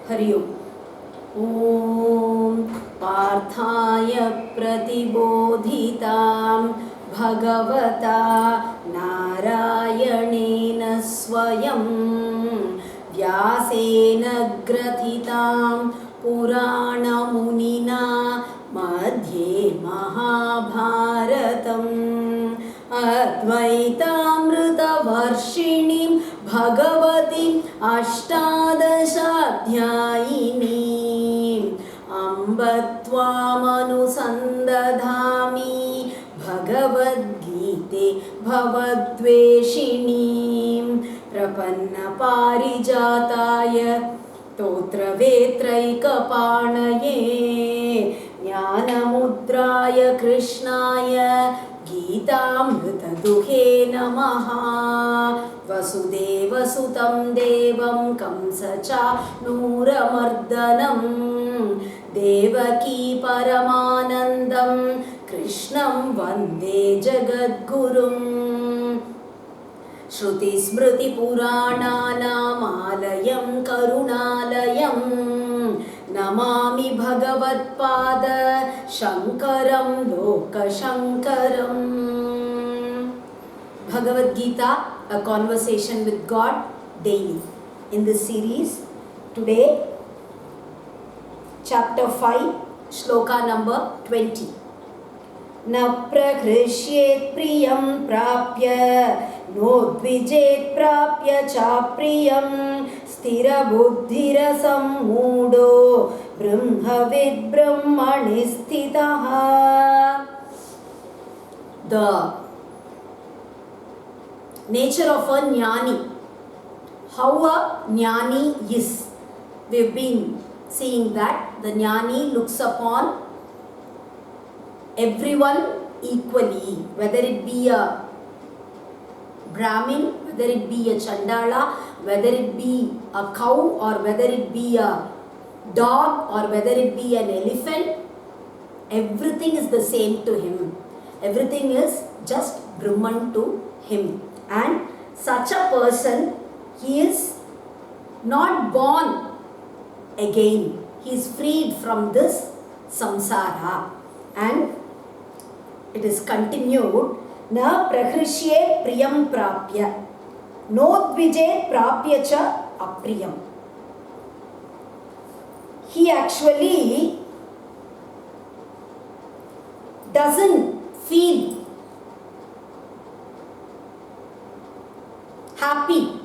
हरि ओम्। ॐ पार्थाय प्रतिबोधितां भगवता नारायणेन स्वयं व्यासेन ग्रथितां पुराणमुनिना मध्ये महाभारतम् अद्वैतामृतवर्षिणीं भगवतीम् अष्टादशाध्यायिनीम् अम्ब त्वामनुसन्दधामि भगवद्गीते भवद्वेषिणीं प्रपन्नपारिजाताय स्तोत्रवेत्रैकपाणये ज्ञानमुद्राय कृष्णाय गीतामृतदुहे नमः। वसुदेवसुतं देवं कंसचाणूरमर्दनं देवकी परमानन्दं कृष्णं वन्दे जगद्गुरुम्। श्रुतिस्मृतिपुराणानामालयं करुणालयं नमामि भगवत्पाद शङ्करं लोकशङ्करम्। Bhagavad Gita, a conversation with God daily. In this series, today, chapter 5, shloka number 20. न प्रहृष्येत् प्रियं प्राप्य नोद्विजेत् प्राप्य चाप्रियं स्थिरबुद्धिरसम्मूढो ब्रह्मविद् ब्रह्मणि स्थितः. The nature of a jnani, how a jnani is. We've been seeing that the jnani looks upon everyone equally, whether it be a Brahmin, whether it be a Chandala, whether it be a cow, or whether it be a dog, or whether it be an elephant. Everything is the same to him. Everything is just Brahman to him. And such a person, he is not born again. He is freed from this samsara. And it is continued, na prahrishye priyam prapya nodvije prapya cha apriyam. He actually doesn't feel happy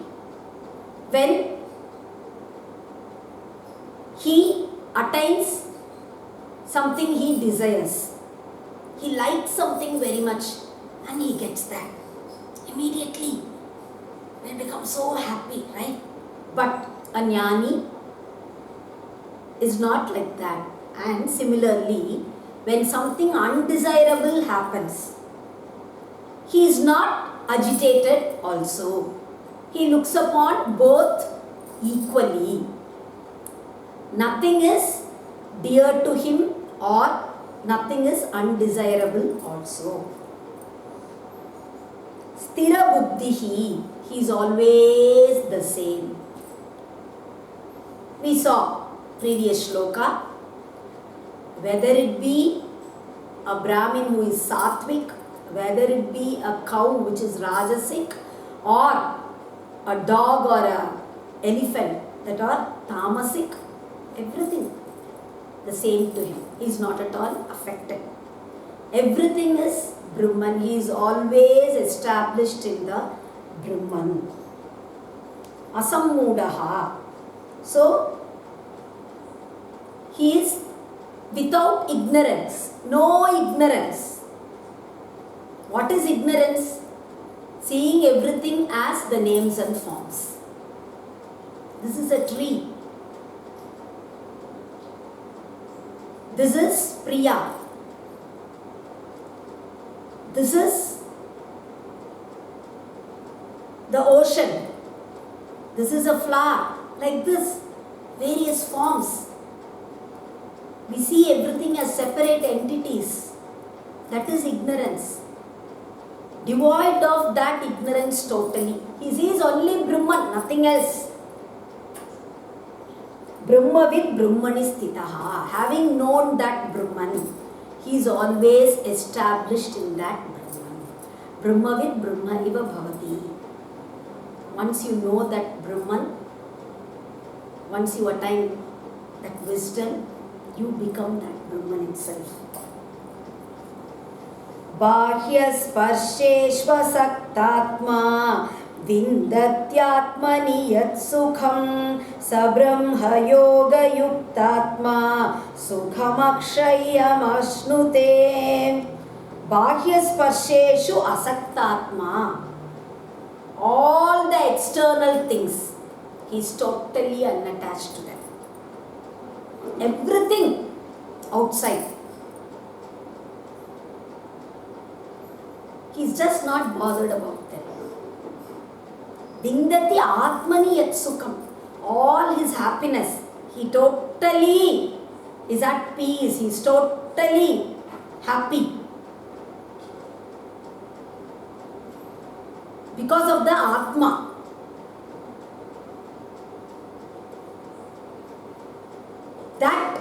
when he attains something he desires. He likes something very much and he gets that. Immediately, they become so happy, right? But a jnani is not like that. And similarly, when something undesirable happens, he is not agitated also. He looks upon both equally. Nothing is dear to him or nothing is undesirable also. Sthira buddhihi, he is always the same. We saw previous shloka, whether it be a Brahmin who is sattvic, whether it be a cow which is rajasic, or a dog or a elephant that are tamasic, everything the same to him. He is not at all affected. Everything is Brahman. He is always established in the Brahman. Asammudaha. So, he is without ignorance. No ignorance. What is ignorance? Seeing everything as the names and forms. This is a tree. This is Priya. This is the ocean. This is a flower. Like this, various forms. We see everything as separate entities. That is ignorance. Devoid of that ignorance totally. He sees only Brahman, nothing else. Brahmavid Brahmani Sthitaha. Having known that Brahman, he is always established in that Brahman. Brahmavid Brahma Iva Bhavati. Once you know that Brahman, once you attain that wisdom, you become that Brahman itself. Bahyasparsheshvasaktatma Vindatyatmani yat sukham Sabrahma yoga yuktatma Sukhamakshayam ashnute. Bahyasparsheshu asaktatma. All the external things, he is totally unattached to them. Everything outside, he is just not bothered about them. Vindati atmani yat sukham. All his happiness, he totally is at peace. He is totally happy. Because of the Atma. That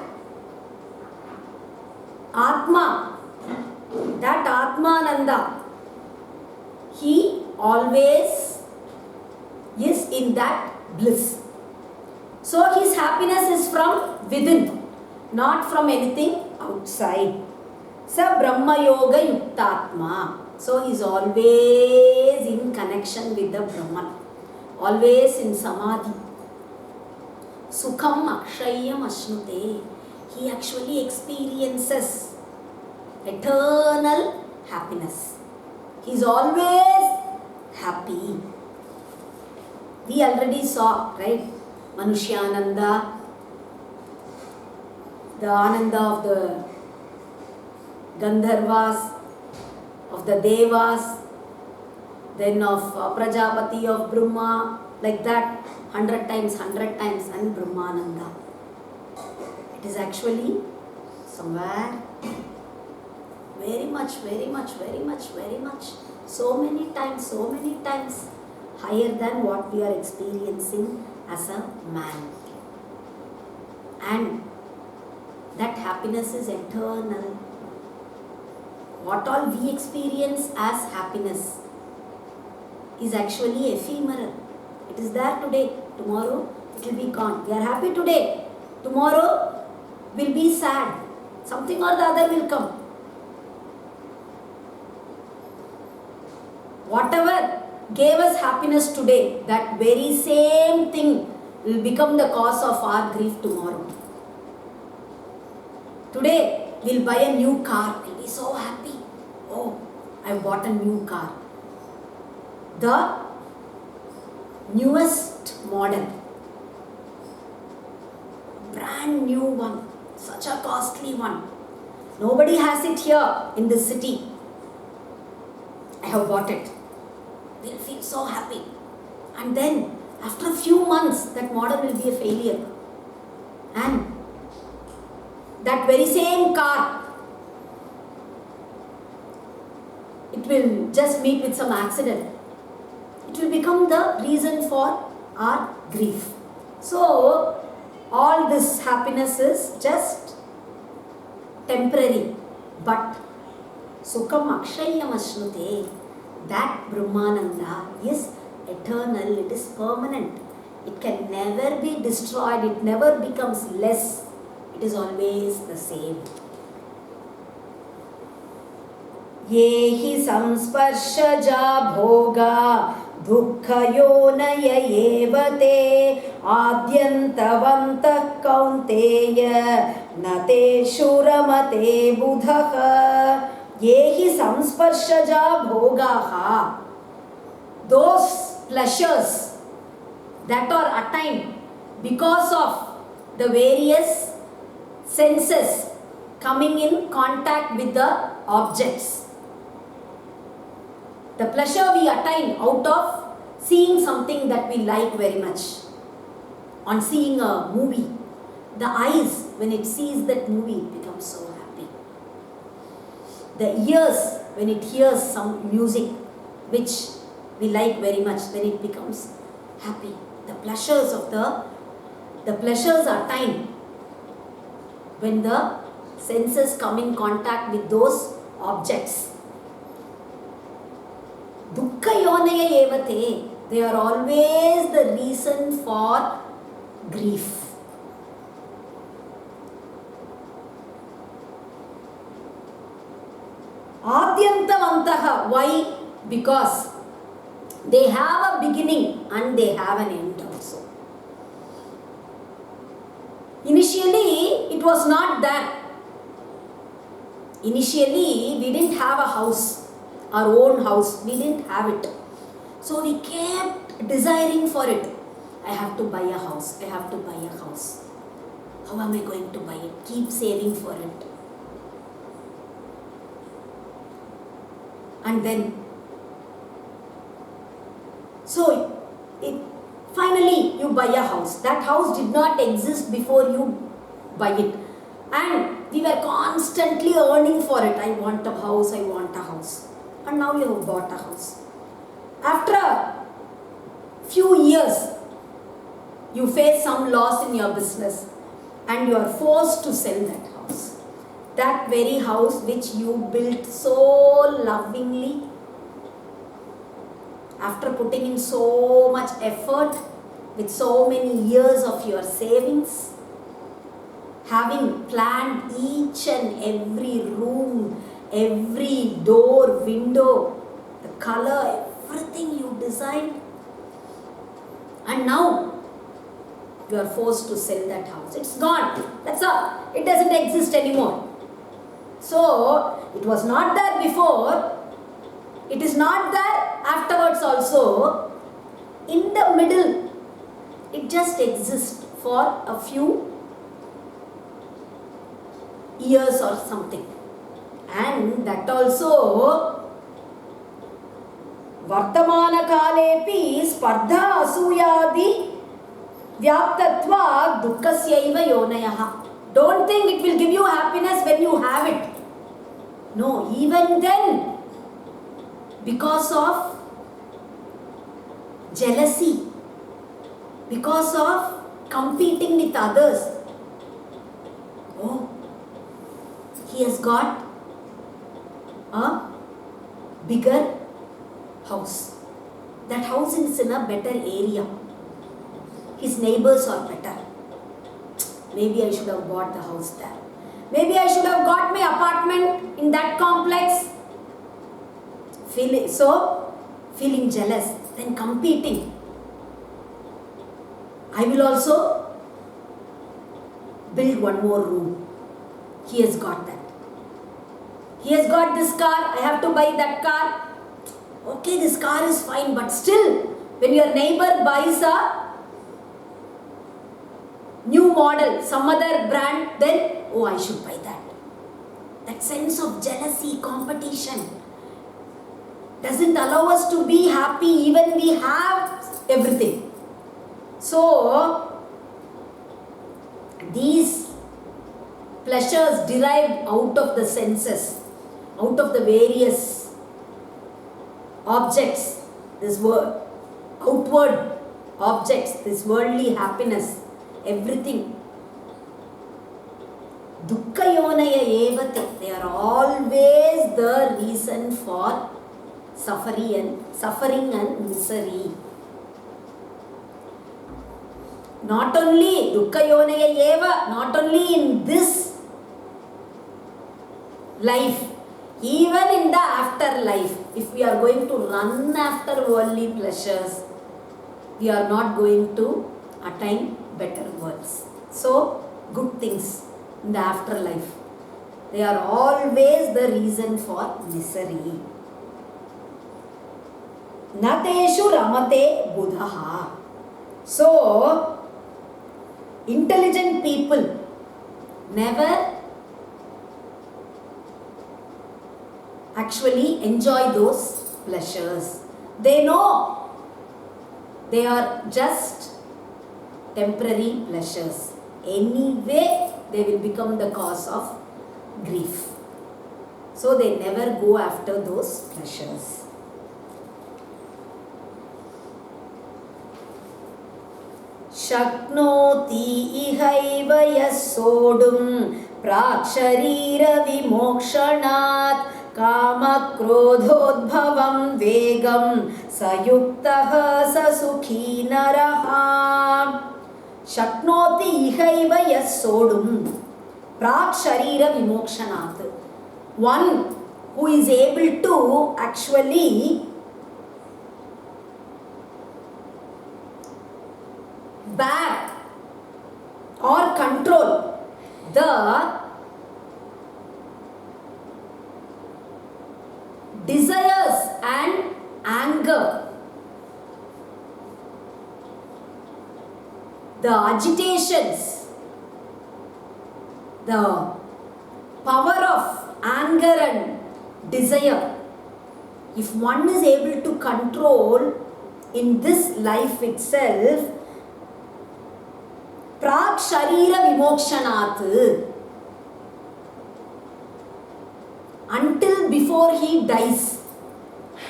Atma, that Atmananda, he always is in that bliss. So his happiness is from within, not from anything outside. Sa Brahma Yoga Yuktatma. So he is always in connection with the Brahman, always in Samadhi. Sukham Akshayam Ashnute. He actually experiences eternal happiness. He is always happy. We already saw, right? Manushyananda, the Ananda of the Gandharvas, of the Devas, then of Prajapati, of Brahma, like that, 100 times, and Brahmananda. It is actually somewhere very much, so many times higher than what we are experiencing as a man. And that happiness is eternal. What all we experience as happiness is actually ephemeral. It is there today, tomorrow it will be gone. We are happy today, tomorrow will be sad. Something or the other will come. Whatever gave us happiness today, that very same thing will become the cause of our grief tomorrow. Today, we'll buy a new car, we'll be so happy. Oh, I bought a new car. The newest model, brand new one, such a costly one. Nobody has it here in this city. I have bought it. We'll feel so happy. And then, after a few months, that model will be a failure. And that very same car, it will just meet with some accident. It will become the reason for our grief. So, all this happiness is just temporary. But, Sukham Akshayam Ashnute, that Brahmananda is eternal, it is permanent. It can never be destroyed, it never becomes less. It is always the same. Yehi samsparshaja bhoga dukkha yonaya evate adyantavantah kaunteya nate shuramate budhaha. Yehi samsparshaja bhogaha. Those pleasures that are attained because of the various senses coming in contact with the objects. The pleasure we attain out of seeing something that we like very much. On seeing a movie, the eyes, when it sees that movie, it becomes so happy. The ears, when it hears some music which we like very much, then it becomes happy. The pleasures of the The pleasures attain when the senses come in contact with those objects. Dukkha yonaya evate. They are always the reason for grief. Adyantavantaha. Why? Because they have a beginning and they have an end also. Initially, it was not there. Initially, we didn't have a house, our own house. We didn't have it. So we kept desiring for it. I have to buy a house. I have to buy a house. How am I going to buy it? Keep saving for it. And then, so finally you buy a house. That house did not exist before you buy it. And we were constantly earning for it. I want a house, I want a house. And now you have bought a house. After a few years, you face some loss in your business and you are forced to sell that house. That very house which you built so lovingly, after putting in so much effort, with so many years of your savings, having planned each and every room, every door, window, the color, everything you designed, and now you are forced to sell that house. It's gone. That's all. It doesn't exist anymore. So, it was not there before. It is not there afterwards also. In the middle, it just exists for a few years or something. And that also, Vartamana Kalepi Spardha Asuyadi Vyaptatva Dukkasyaiva Yonayaha. Don't think it will give you happiness when you have it. No, even then, because of jealousy, because of competing with others. Oh, he has got a bigger house. That house is in a better area. His neighbors are better. Maybe I should have bought the house there. Maybe I should have got my apartment in that complex. Feeling jealous, then competing. I will also build one more room. He has got that. He has got this car, I have to buy that car. Okay, this car is fine, but still, when your neighbor buys a new model, some other brand, then, oh, I should buy that. That sense of jealousy, competition doesn't allow us to be happy even we have everything. So, these pleasures derived out of the senses, out of the various objects, this word, outward objects, this worldly happiness, everything. Dukkha yonaya evate. They are always the reason for suffering and misery. Not only dukkha yonaya eva, not only in this life, even in the afterlife. If we are going to run after worldly pleasures, we are not going to attain better worlds. So, good things in the afterlife, they are always the reason for misery. Nateshu ramate buddhaha. So, intelligent people never actually enjoy those pleasures. They know they are just temporary pleasures. Anyway, they will become the cause of grief. So they never go after those pleasures. शक्नोति इहैव यः सोढुं प्राक् शरीरविमोक्षणात् कामक्रोधोद्भवं वेगं स युक्तः स सुखी नरः. शक्नोति इहैव यः सोढुं प्राक् शरीरविमोक्षणात्. One who is able to actually bear or control the desires and anger, the agitations, the power of anger and desire. If one is able to control in this life itself, Prak Sharira Vimokshanat, until before he dies.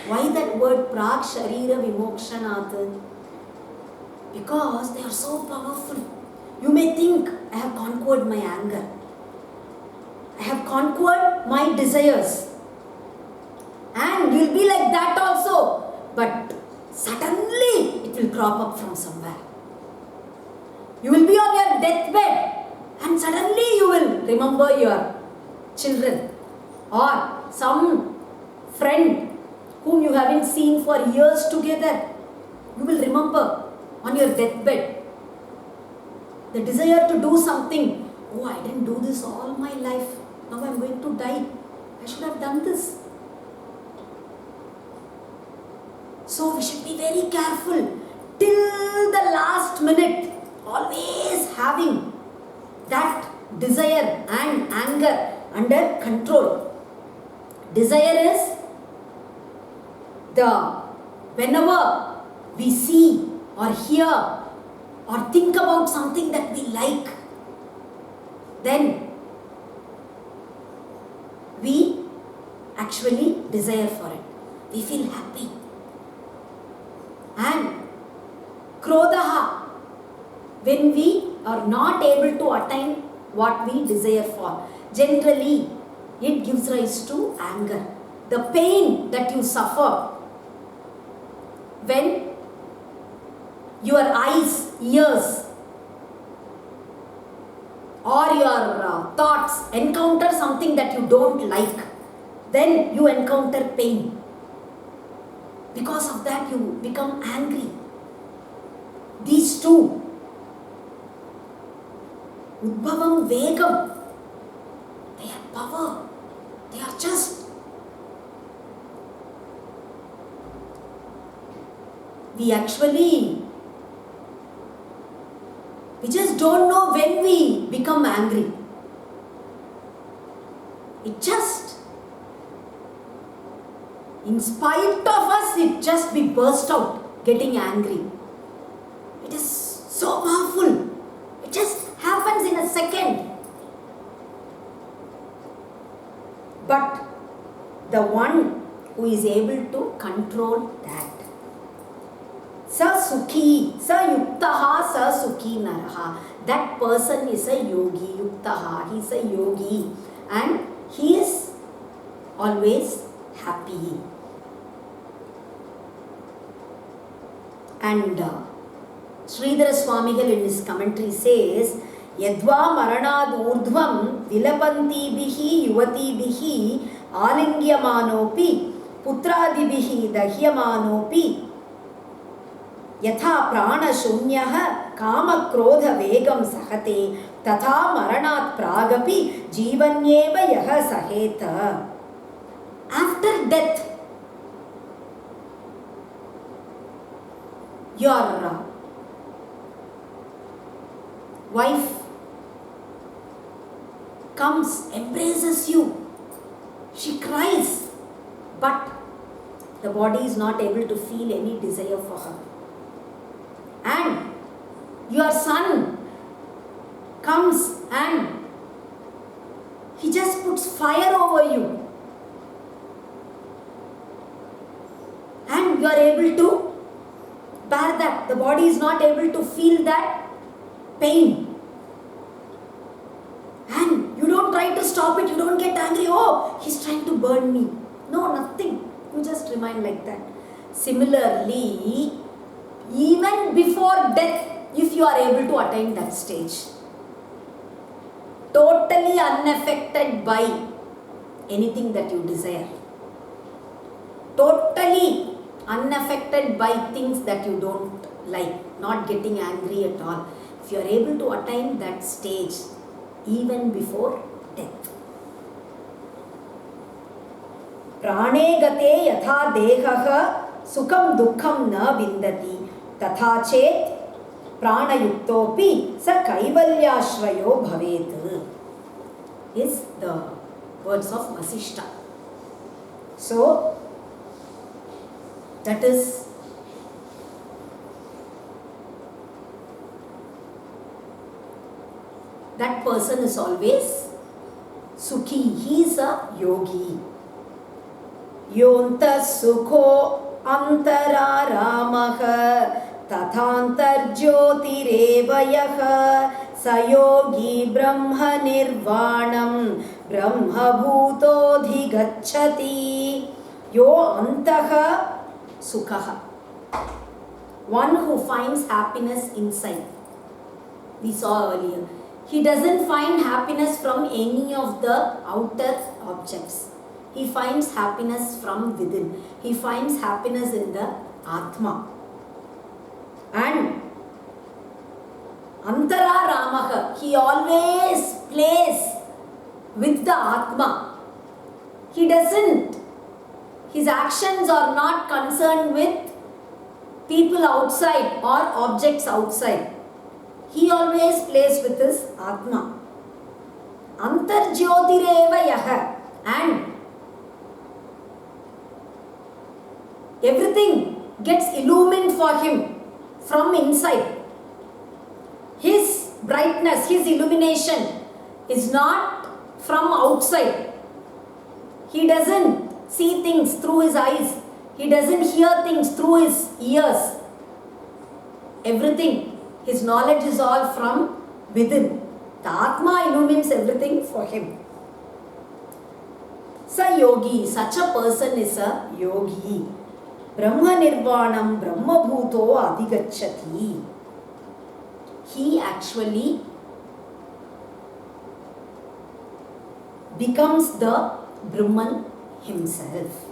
Why that word Prak Sharira Vimokshanat? Because they are so powerful. You may think, I have conquered my anger, I have conquered my desires, and you'll be like that also, but suddenly it will crop up from somewhere. You will be on your deathbed and suddenly you will remember your children or some friend whom you haven't seen for years together. You will remember on your deathbed the desire to do something. Oh, I didn't do this all my life. Now I am going to die. I should have done this. So we should be very careful till the last minute, always having that desire and anger under control. Desire is whenever we see or hear or think about something that we like, then we actually desire for it. We feel happy. And Krodaha, when we are not able to attain what we desire for, generally it gives rise to anger. The pain that you suffer when your eyes, ears or your thoughts encounter something that you don't like, then you encounter pain. Because of that you become angry. These two, Udbhavam, Vegam, they are power. They are just we just don't know when we become angry. It just, in spite of us, it just we burst out getting angry. It is so powerful. It just happens in a second. But the one who is able to control that, Sa Sukhi, Sa Yuktaha, Sa Sukhi Naraha. That person is a yogi, Yuktaha. He is a yogi and he is always happy. And Sridhara Swamigal in his commentary says, Yadva Maranad Urdhvam Vilapanti Bihi Yuvati Bihi Alingyamanopi Putradi Bihi Dahyamanopi Yatha Prana Shunyaha Kama Krodha Vegam Sahate Tatha Maranat Pragapi Jivanyeva Yaha Saheta. After death, your wife comes, embraces you, she cries, but the body is not able to feel any desire for her. And your son comes and he just puts fire over you, and you are able to bear that. The body is not able to feel that pain. And you don't try to stop it, you don't get angry, oh, he's trying to burn me. No, nothing. You just remain like that. Similarly, even before death, if you are able to attain that stage, totally unaffected by anything that you desire, totally unaffected by things that you don't like, not getting angry at all. If you are able to attain that stage even before death. Prane gate yatha dehaha sukham dukkham na vindati tatha chet pranayuktopi sa kaivalyashrayo bhavet is the words of Vasishta. So, that is that person is always Sukhi. He is a yogi. Yonta sukho antara ramaha tathantarjyotirevayah sayogi brahma nirvanam brahma bhutodhi gacchati yo antaha sukhaha. One who finds happiness inside. We saw earlier. He doesn't find happiness from any of the outer objects. He finds happiness from within. He finds happiness in the Atma. And Antara Ramaha, he always plays with the Atma. He doesn't, his actions are not concerned with people outside or objects outside. He always plays with his Atma. Antarjyotireva yaha. And everything gets illumined for him from inside. His brightness, his illumination is not from outside. He doesn't see things through his eyes. He doesn't hear things through his ears. Everything, his knowledge is all from within. The Atma illumines everything for him. Sa yogi, such a person is a yogi. Brahma nirvanam brahma bhuto adhigacchati. He actually becomes the Brahman himself.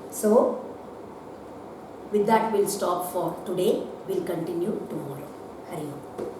So, with that we'll stop for today. We'll continue tomorrow. Hari Om.